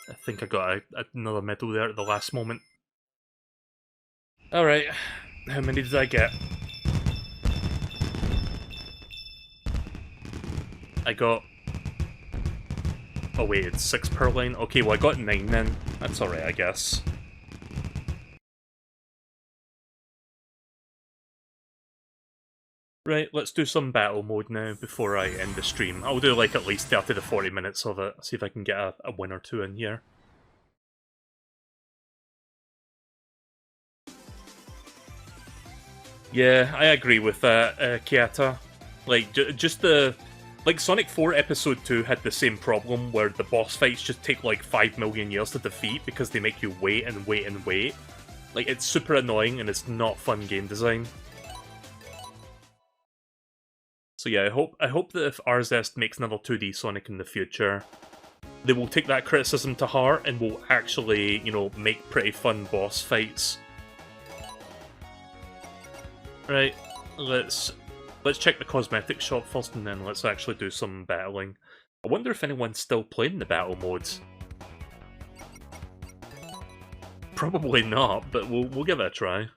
I think I got another medal there at the last moment. Alright, how many did I get? I got... Oh wait, it's 6 per line? Okay, well I got 9 then. That's alright, I guess. Right, let's do some battle mode now before I end the stream. I'll do like at least 30 to 40 minutes of it, see if I can get a win or two in here. Yeah, I agree with that, Kiata. Like, just the... Like, Sonic 4 Episode 2 had the same problem, where the boss fights just take like 5 million years to defeat because they make you wait and wait and wait. Like, it's super annoying and it's not fun game design. So yeah, I hope that if RZest makes another 2D Sonic in the future, they will take that criticism to heart and will actually, you know, make pretty fun boss fights. Right, let's check the cosmetic shop first and then let's actually do some battling. I wonder if anyone's still playing the battle modes. Probably not, but we'll give it a try.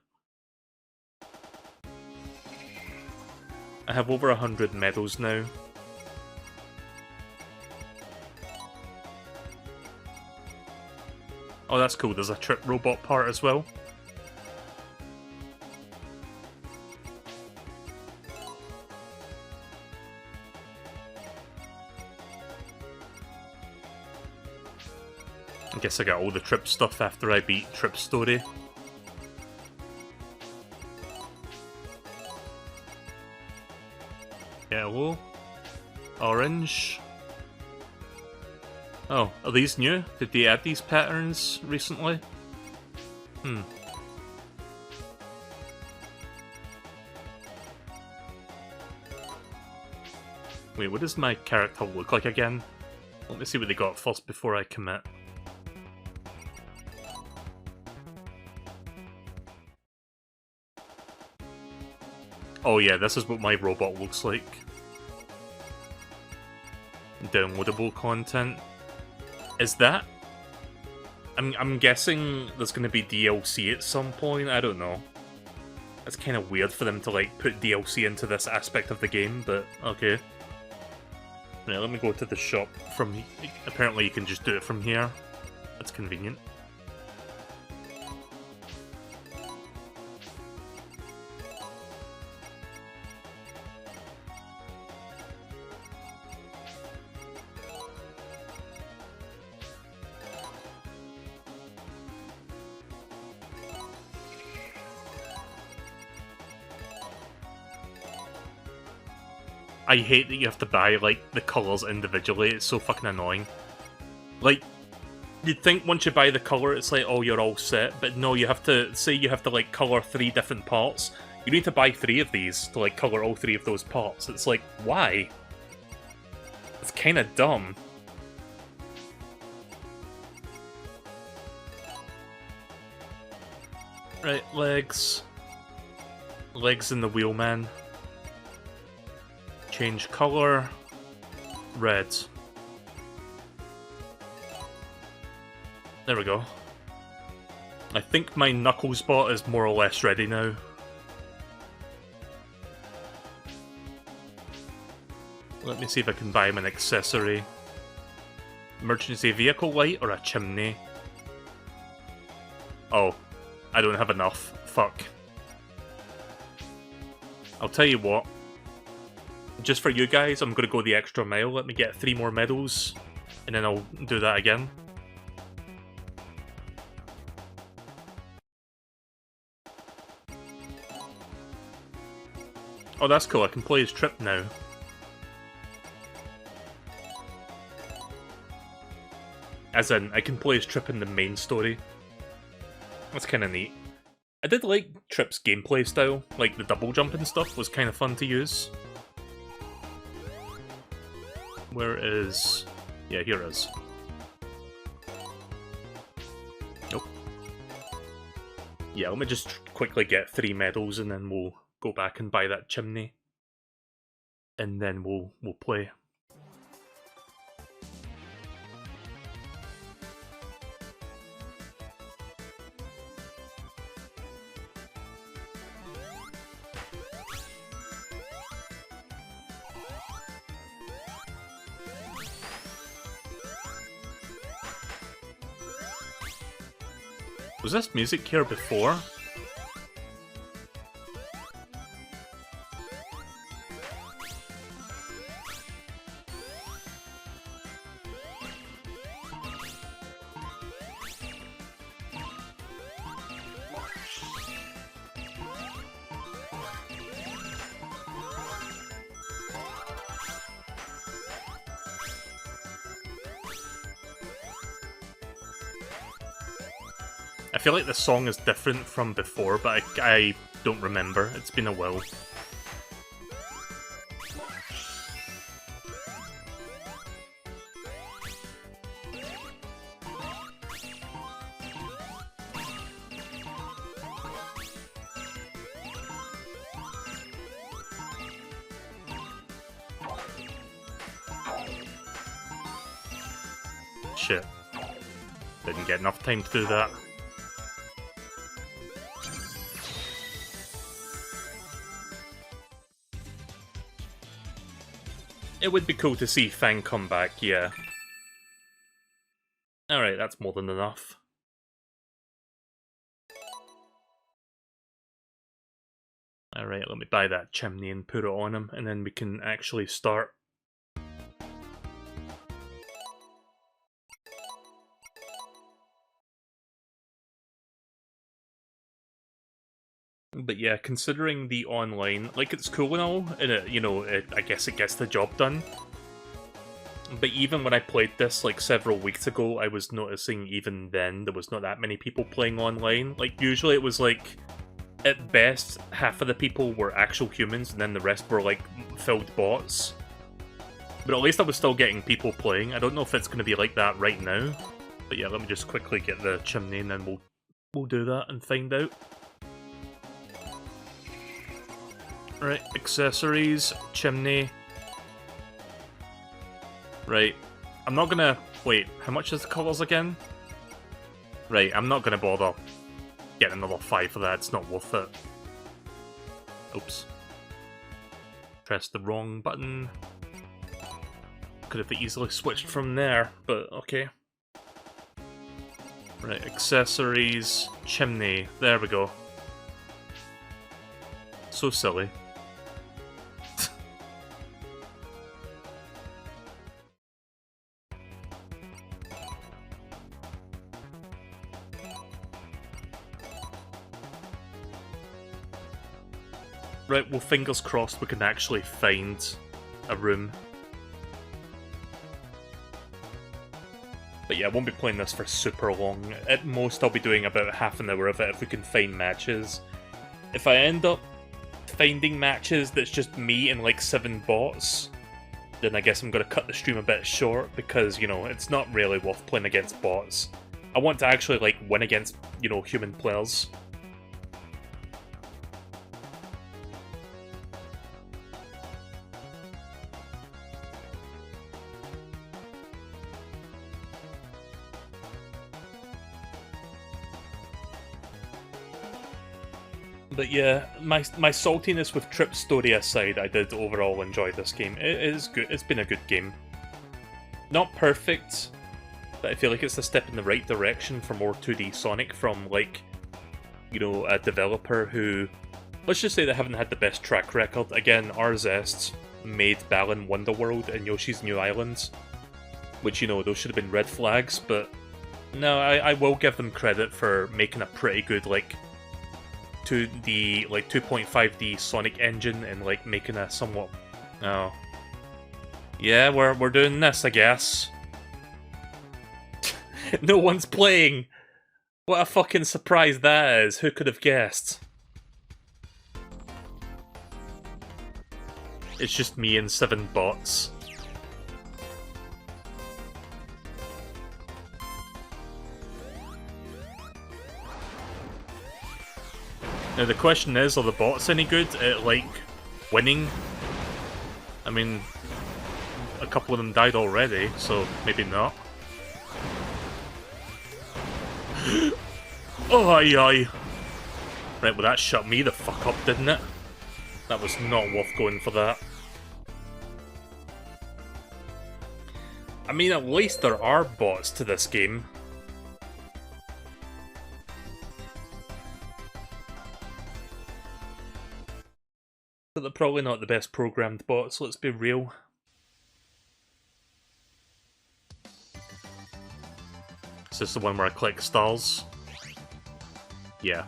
I have over 100 medals now. Oh, that's cool. There's a trip robot part as well. I guess I got all the Trip stuff after I beat Trip's story. Yellow. Orange. Oh, are these new? Did they add these patterns recently? Wait, what does my character look like again? Let me see what they got first before I commit. Oh yeah, this is what my robot looks like. Downloadable content. Is that? I'm guessing there's going to be DLC at some point, I don't know. It's kind of weird for them to like put DLC into this aspect of the game, but okay. Right, let me go to the shop from... Apparently you can just do it from here. That's convenient. I hate that you have to buy, like, the colours individually, it's so fucking annoying. Like, you'd think once you buy the colour, it's like, oh, you're all set, but no, you have to, say you have to, like, colour 3 different parts. You need to buy 3 of these to, like, colour all 3 of those parts. It's like, why? It's kinda dumb. Right, legs. Legs in the wheelman. Change colour. Red. There we go. I think my Knuckles bot is more or less ready now. Let me see if I can buy him an accessory. Emergency vehicle light or a chimney? Oh. I don't have enough. Fuck. I'll tell you what. Just for you guys, I'm gonna go the extra mile. Let me get 3 more medals, and then I'll do that again. Oh, that's cool. I can play as Trip now. As in, I can play as Trip in the main story. That's kind of neat. I did like Trip's gameplay style. Like, the double jump and stuff was kind of fun to use. Where is... Yeah, here it is. Nope. Yeah, let me just quickly get 3 medals and then we'll go back and buy that chimney. And then we'll play. Was this music here before? I feel like the song is different from before, but I don't remember. It's been a while. Shit. Didn't get enough time to do that. It would be cool to see Fang come back, yeah. Alright, that's more than enough. Alright, let me buy that chimney and put it on him, and then we can actually start. But yeah, considering the online, like, it's cool and all, and it, you know, I guess it gets the job done. But even when I played this, like, several weeks ago, I was noticing even then there was not that many people playing online. Like, usually it was like, at best, half of the people were actual humans, and then the rest were, like, filled bots. But at least I was still getting people playing. I don't know if it's going to be like that right now. But yeah, let me just quickly get the chimney, and then we'll do that and find out. Right, accessories, chimney. Right, I'm not gonna... Wait, how much is the colours again? Right, I'm not gonna bother getting another 5 for that, it's not worth it. Oops. Pressed the wrong button. Could have easily switched from there, but okay. Right, accessories, chimney, there we go. So silly. Right, well, fingers crossed we can actually find a room. But yeah, I won't be playing this for super long. At most, I'll be doing about half an hour of it if we can find matches. If I end up finding matches that's just me and like 7 bots, then I guess I'm going to cut the stream a bit short because, you know, it's not really worth playing against bots. I want to actually, like, win against, you know, human players. But yeah, my saltiness with Trip's story aside, I did overall enjoy this game. It is good. It's been a good game. Not perfect, but I feel like it's a step in the right direction for more 2D Sonic from, like, you know, a developer who, let's just say they haven't had the best track record. Again, Arzest made Balan Wonderworld and Yoshi's New Island, which, you know, those should have been red flags, but no, I will give them credit for making a pretty good, like, 2D, like 2.5D Sonic engine and, like, making a somewhat... Oh. Yeah, we're doing this, I guess. No one's playing! What a fucking surprise that is, who could have guessed? It's just me and 7 bots. Now the question is, are the bots any good at, like, winning? I mean, a couple of them died already, so maybe not. Oh, aye, aye. Right, well that shut me the fuck up, didn't it? That was not worth going for that. I mean, at least there are bots to this game. But they're probably not the best programmed bots, let's be real. Is this the one where I click stars? Yeah.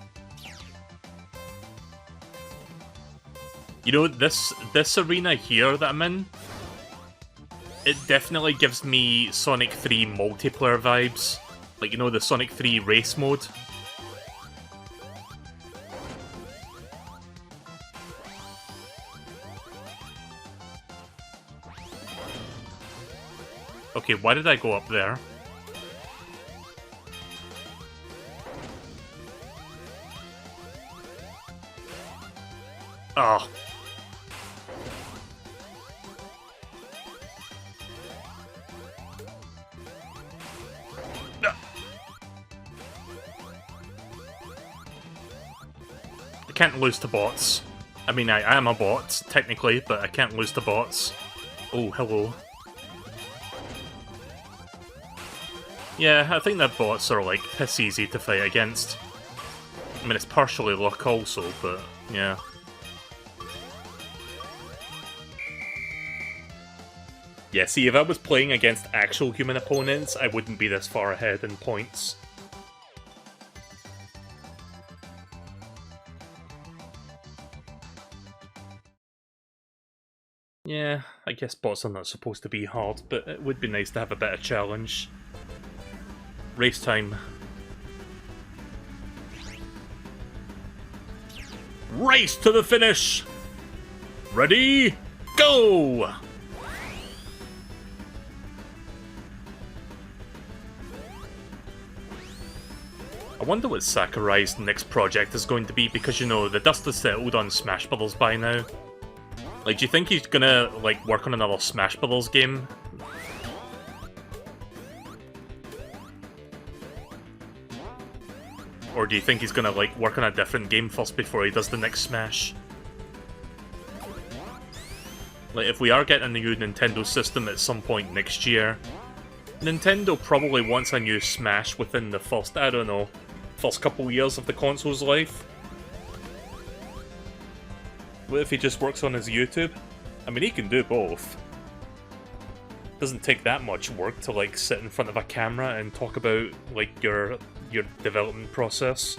You know, this arena here that I'm in, it definitely gives me Sonic 3 multiplayer vibes. Like, you know, the Sonic 3 race mode. Okay, why did I go up there? Oh. I can't lose to bots. I mean, I am a bot, technically, but I can't lose to bots. Oh, hello. Yeah, I think that bots are, like, piss easy to fight against. I mean, it's partially luck also, but, yeah. Yeah, see, if I was playing against actual human opponents, I wouldn't be this far ahead in points. Yeah, I guess bots are not supposed to be hard, but it would be nice to have a bit of challenge. Race time. Race to the finish! Ready, go! I wonder what Sakurai's next project is going to be, because, you know, the dust has settled on Smash Bros. By now. Like, do you think he's gonna, like, work on another Smash Bros. Game? Or do you think he's gonna, like, work on a different game first before he does the next Smash? Like, if we are getting a new Nintendo system at some point next year, Nintendo probably wants a new Smash within the first, I don't know, first couple years of the console's life. What if he just works on his YouTube? I mean, he can do both. Doesn't take that much work to, like, sit in front of a camera and talk about, like, your development process,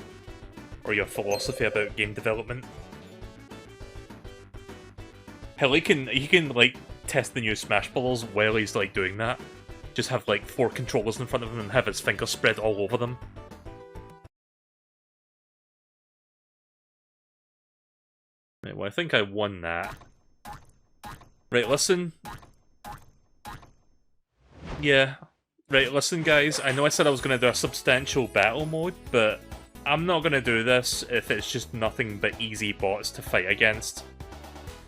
or your philosophy about game development. Hell, he can like test the new Smash Bros. While he's like doing that. Just have like 4 controllers in front of him and have his fingers spread all over them. Right, well, I think I won that. Right, listen. Yeah. Right, listen guys, I know I said I was going to do a substantial battle mode, but I'm not going to do this if it's just nothing but easy bots to fight against.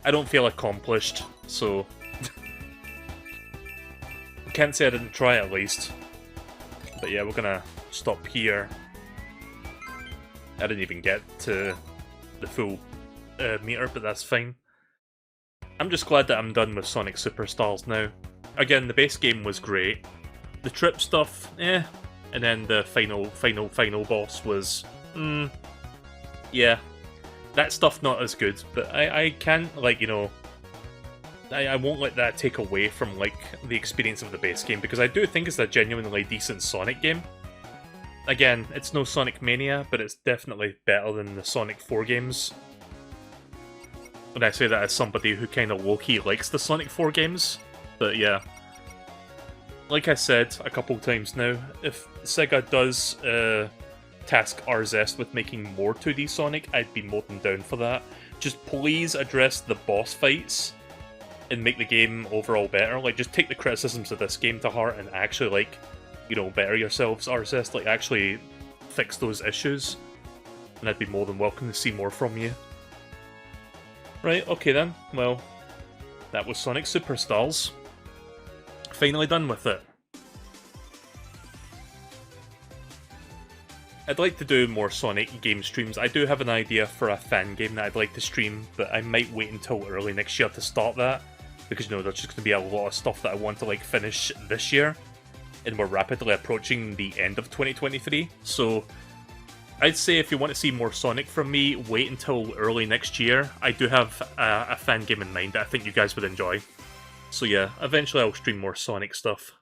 I don't feel accomplished, so... I can't say I didn't try at least. But yeah, we're going to stop here. I didn't even get to the full meter, but that's fine. I'm just glad that I'm done with Sonic Superstars now. Again, the base game was great. The trip stuff, eh. And then the final boss was, Yeah, that stuff not as good, but I can't, like, you know, I won't let that take away from, like, the experience of the base game, because I do think it's a genuinely decent Sonic game. Again, it's no Sonic Mania, but it's definitely better than the Sonic 4 games. And I say that as somebody who kind of low-key likes the Sonic 4 games, but yeah. Like I said a couple times now, if Sega does task RZest with making more 2D Sonic, I'd be more than down for that. Just please address the boss fights and make the game overall better. Like, just take the criticisms of this game to heart and actually, like, you know, better yourselves, RZest. Like, actually fix those issues, and I'd be more than welcome to see more from you. Right, okay then. Well, that was Sonic Superstars. Finally done with it. I'd like to do more Sonic game streams. I do have an idea for a fan game that I'd like to stream, but I might wait until early next year to start that, because, you know, there's just going to be a lot of stuff that I want to, like, finish this year, and we're rapidly approaching the end of 2023, so I'd say if you want to see more Sonic from me, wait until early next year. I do have a fan game in mind that I think you guys would enjoy. So yeah, eventually I'll stream more Sonic stuff.